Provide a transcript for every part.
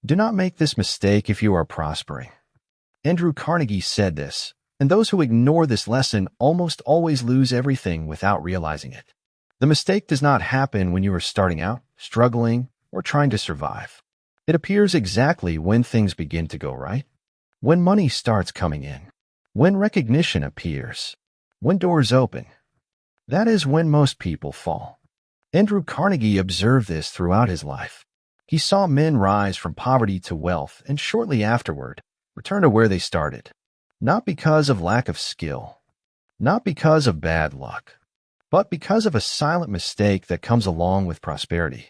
Do not make this mistake if you are prospering. Andrew Carnegie said this, and those who ignore this lesson almost always lose everything without realizing it. The mistake does not happen when you are starting out, struggling, or trying to survive. It appears exactly when things begin to go right, when money starts coming in, when recognition appears, when doors open. That is when most people fall. Andrew Carnegie observed this throughout his life. He saw men rise from poverty to wealth and shortly afterward return to where they started, not because of lack of skill, not because of bad luck, but because of a silent mistake that comes along with prosperity.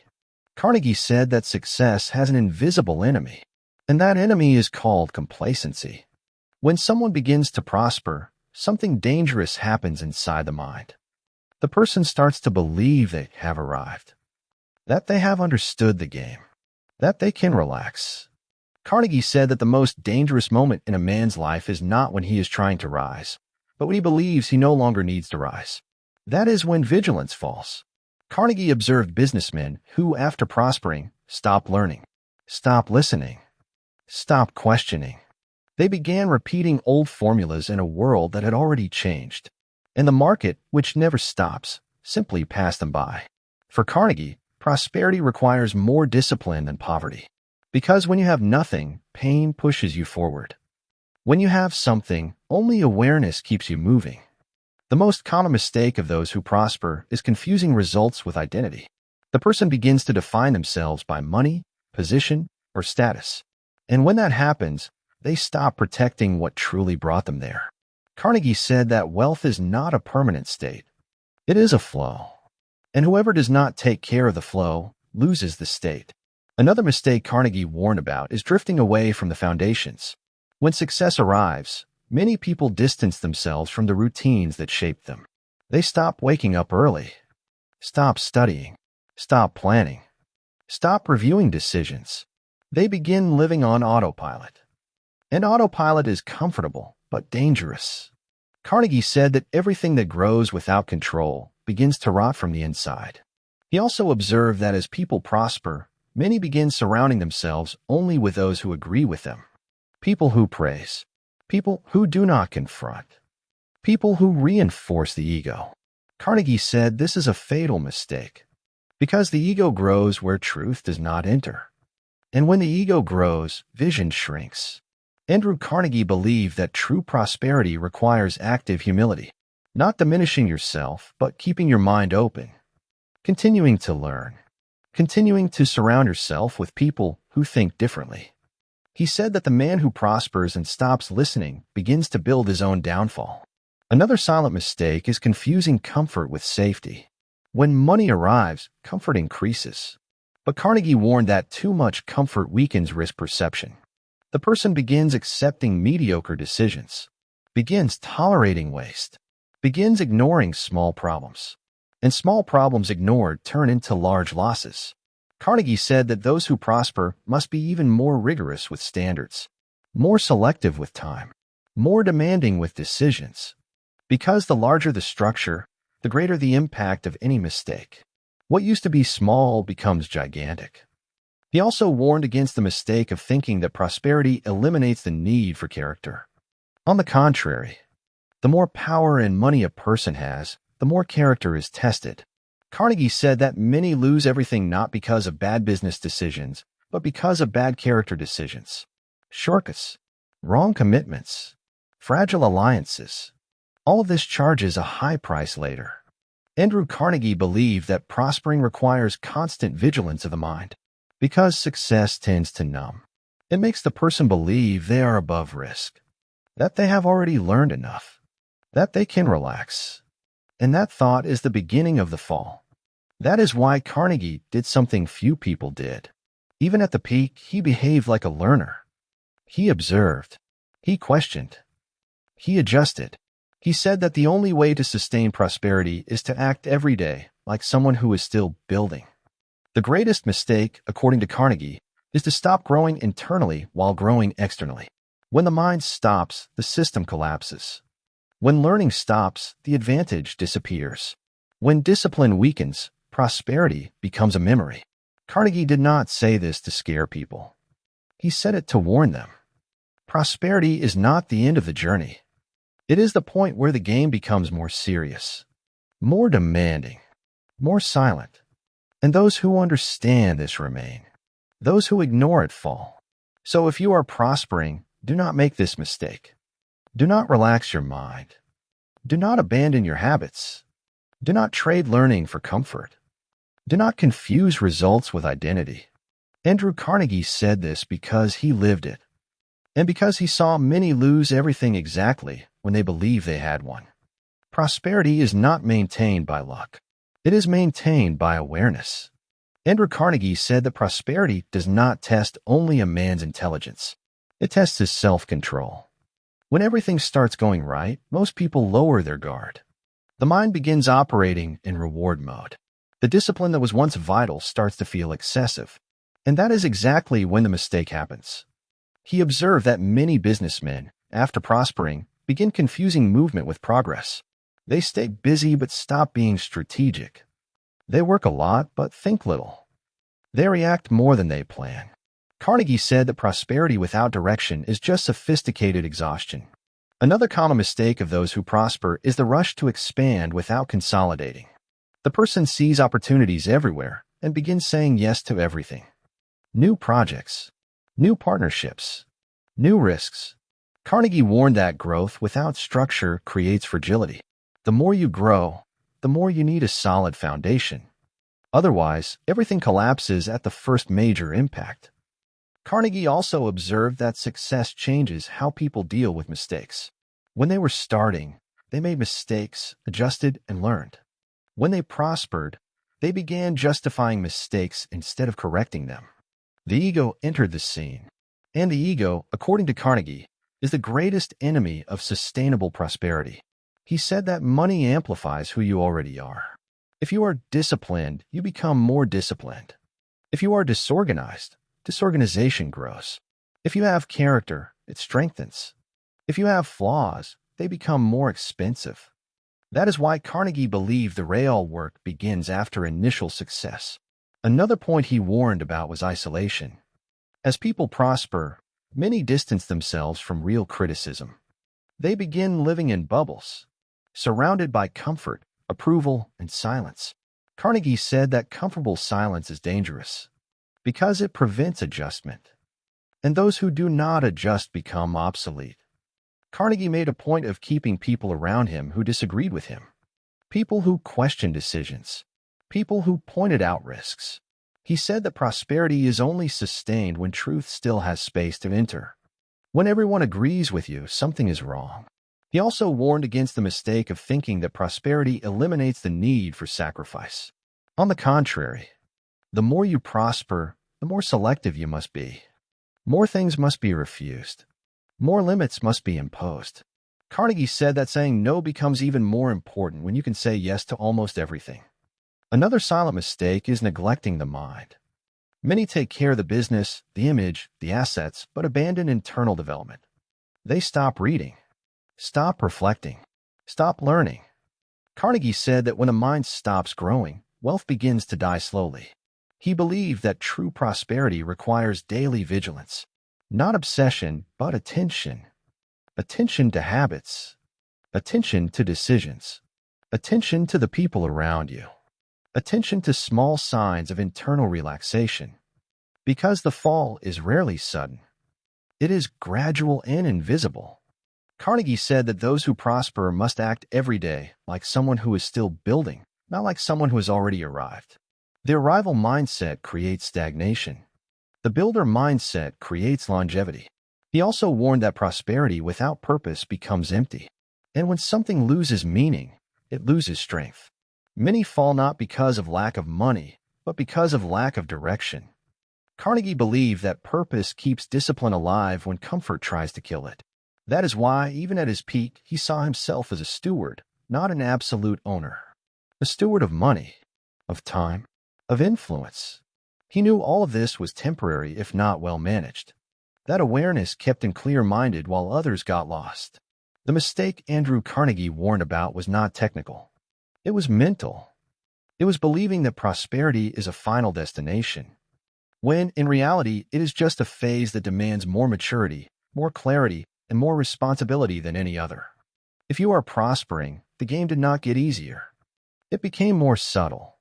Carnegie said that success has an invisible enemy, and that enemy is called complacency. When someone begins to prosper, something dangerous happens inside the mind. The person starts to believe they have arrived, that they have understood the game, that they can relax. Carnegie said that the most dangerous moment in a man's life is not when he is trying to rise, but when he believes he no longer needs to rise. That is when vigilance falls. Carnegie observed businessmen who, after prospering, stopped learning, stopped listening, stopped questioning. They began repeating old formulas in a world that had already changed, and the market, which never stops, simply passed them by. For Carnegie, prosperity requires more discipline than poverty. Because when you have nothing, pain pushes you forward. When you have something, only awareness keeps you moving. The most common mistake of those who prosper is confusing results with identity. The person begins to define themselves by money, position, or status. And when that happens, they stop protecting what truly brought them there. Carnegie said that wealth is not a permanent state. It is a flow. And whoever does not take care of the flow loses the state. Another mistake Carnegie warned about is drifting away from the foundations. When success arrives, many people distance themselves from the routines that shaped them. They stop waking up early, stop studying, stop planning, stop reviewing decisions. They begin living on autopilot. And autopilot is comfortable, but dangerous. Carnegie said that everything that grows without control begins to rot from the inside. He also observed that as people prosper, many begin surrounding themselves only with those who agree with them. People who praise, people who do not confront, people who reinforce the ego. Carnegie said this is a fatal mistake, because the ego grows where truth does not enter. And when the ego grows, vision shrinks. Andrew Carnegie believed that true prosperity requires active humility, not diminishing yourself, but keeping your mind open, continuing to learn, continuing to surround yourself with people who think differently. He said that the man who prospers and stops listening begins to build his own downfall. Another silent mistake is confusing comfort with safety. When money arrives, comfort increases. But Carnegie warned that too much comfort weakens risk perception. The person begins accepting mediocre decisions, begins tolerating waste, begins ignoring small problems. And small problems ignored turn into large losses. Carnegie said that those who prosper must be even more rigorous with standards, more selective with time, more demanding with decisions. Because the larger the structure, the greater the impact of any mistake. What used to be small becomes gigantic. He also warned against the mistake of thinking that prosperity eliminates the need for character. On the contrary, the more power and money a person has, the more character is tested. Carnegie said that many lose everything not because of bad business decisions, but because of bad character decisions. Shortcuts, wrong commitments, fragile alliances. All of this charges a high price later. Andrew Carnegie believed that prospering requires constant vigilance of the mind, because success tends to numb. It makes the person believe they are above risk, that they have already learned enough, that they can relax. And that thought is the beginning of the fall. That is why Carnegie did something few people did. Even at the peak, he behaved like a learner. He observed. He questioned. He adjusted. He said that the only way to sustain prosperity is to act every day like someone who is still building. The greatest mistake, according to Carnegie, is to stop growing internally while growing externally. When the mind stops, the system collapses. When learning stops, the advantage disappears. When discipline weakens, prosperity becomes a memory. Carnegie did not say this to scare people. He said it to warn them. Prosperity is not the end of the journey. It is the point where the game becomes more serious, more demanding, more silent. And those who understand this remain. Those who ignore it fall. So if you are prospering, do not make this mistake. Do not relax your mind. Do not abandon your habits. Do not trade learning for comfort. Do not confuse results with identity. Andrew Carnegie said this because he lived it, and because he saw many lose everything exactly when they believed they had one. Prosperity is not maintained by luck. It is maintained by awareness. Andrew Carnegie said that prosperity does not test only a man's intelligence. It tests his self-control. When everything starts going right, most people lower their guard. The mind begins operating in reward mode. The discipline that was once vital starts to feel excessive. And that is exactly when the mistake happens. He observed that many businessmen, after prospering, begin confusing movement with progress. They stay busy but stop being strategic. They work a lot but think little. They react more than they plan. Carnegie said that prosperity without direction is just sophisticated exhaustion. Another common mistake of those who prosper is the rush to expand without consolidating. The person sees opportunities everywhere and begins saying yes to everything. New projects, new partnerships, new risks. Carnegie warned that growth without structure creates fragility. The more you grow, the more you need a solid foundation. Otherwise, everything collapses at the first major impact. Carnegie also observed that success changes how people deal with mistakes. When they were starting, they made mistakes, adjusted, and learned. When they prospered, they began justifying mistakes instead of correcting them. The ego entered the scene, and the ego, according to Carnegie, is the greatest enemy of sustainable prosperity. He said that money amplifies who you already are. If you are disciplined, you become more disciplined. If you are disorganized, disorganization grows. If you have character, it strengthens. If you have flaws, they become more expensive. That is why Carnegie believed the real work begins after initial success. Another point he warned about was isolation. As people prosper, many distance themselves from real criticism. They begin living in bubbles, surrounded by comfort, approval, and silence. Carnegie said that comfortable silence is dangerous because it prevents adjustment, and those who do not adjust become obsolete. Carnegie made a point of keeping people around him who disagreed with him, people who questioned decisions, people who pointed out risks. He said that prosperity is only sustained when truth still has space to enter. When everyone agrees with you, something is wrong. He also warned against the mistake of thinking that prosperity eliminates the need for sacrifice. On the contrary, the more you prosper, the more selective you must be. More things must be refused. More limits must be imposed. Carnegie said that saying no becomes even more important when you can say yes to almost everything. Another silent mistake is neglecting the mind. Many take care of the business, the image, the assets, but abandon internal development. They stop reading, stop reflecting, stop learning. Carnegie said that when a mind stops growing, wealth begins to die slowly. He believed that true prosperity requires daily vigilance, not obsession, but attention. Attention to habits, attention to decisions, attention to the people around you, attention to small signs of internal relaxation. Because the fall is rarely sudden. It is gradual and invisible. Carnegie said that those who prosper must act every day like someone who is still building, not like someone who has already arrived. The arrival mindset creates stagnation. The builder mindset creates longevity. He also warned that prosperity without purpose becomes empty. And when something loses meaning, it loses strength. Many fall not because of lack of money, but because of lack of direction. Carnegie believed that purpose keeps discipline alive when comfort tries to kill it. That is why, even at his peak, he saw himself as a steward, not an absolute owner. A steward of money, of time, of influence. He knew all of this was temporary if not well managed. That awareness kept him clear-minded while others got lost. The mistake Andrew Carnegie warned about was not technical. It was mental. It was believing that prosperity is a final destination. when in reality it is just a phase that demands more maturity, more clarity, and more responsibility than any other. If you are prospering, the game did not get easier. It became more subtle.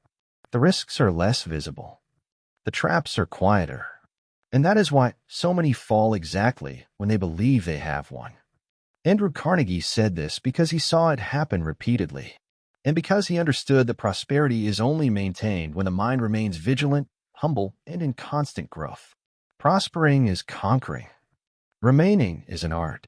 The risks are less visible. The traps are quieter. And that is why so many fall exactly when they believe they have one. Andrew Carnegie said this because he saw it happen repeatedly, and because he understood that prosperity is only maintained when the mind remains vigilant, humble, and in constant growth. Prospering is conquering. Remaining is an art.